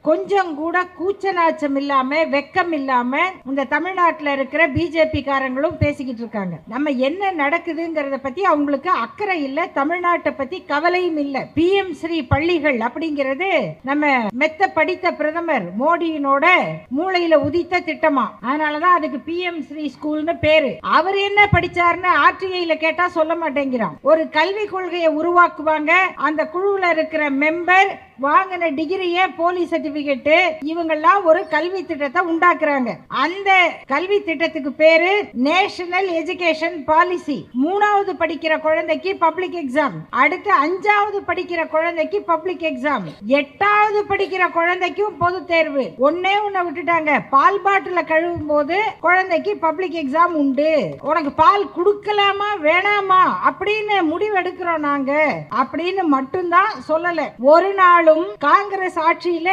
கொஞ்சம் கூட கூச்ச நாச்சம் இல்லாம வெக்கம் இல்லாம இந்த தமிழ்நாட்டில் இருக்கிற பிஜேபி காரங்களும் பேசிக்கிட்டு இருக்காங்க. நம்ம என்ன நடக்குதுங்கிறத பத்தி அவங்களுக்கு அக்கறை இல்ல, தமிழ்நாட்டை பத்தி கவலையும் இல்ல. PM ஸ்ரீ பள்ளிகள் அப்படிங்கிறது நம்ம மெத்த படித்த பிரதமர் மோடியினோட மூளையில உதித்த திட்டமா, அதனாலதான் அதுக்கு PM ஸ்ரீ ஸ்கூல்னு பேரு. அவர் என்ன படிச்சாருன்னு RTIல கேட்டா சொல்ல மாட்டேங்கிறான். ஒரு கல்வி கொள்கையை உருவாக்குவாங்க, அந்த குழுவில் இருக்கிற மெம்பர் வாங்கின டிகிரியே போலீஸ் சர்டிபிகேட், இவங்கெல்லாம் ஒரு கல்வி திட்டத்தை உண்டாக்குறாங்க. அந்த கல்வி திட்டத்துக்கு பேரு நேஷனல் எஜுகேஷன் பாலிசி. 3வது படிக்கிற குழந்தைக்கு பப்ளிக் எக்ஸாம், அடுத்து 5வது படிக்கிற குழந்தைக்கு பப்ளிக் எக்ஸாம், 8வது படிக்கிற குழந்தைக்கும் பொது தேர்வு. ஒன்னே விட்டுட்டாங்க, பால் பாட்டில கழுவும் போது குழந்தைக்கு பப்ளிக் எக்ஸாம் உண்டு. உனக்கு பால் குடுக்கலாமா வேணாமா அப்படின்னு முடிவெடுக்கிறோம் நாங்க அப்படின்னு மட்டும்தான் சொல்லல. ஒரு நாளும் காங்கிரஸ் ஆட்சியில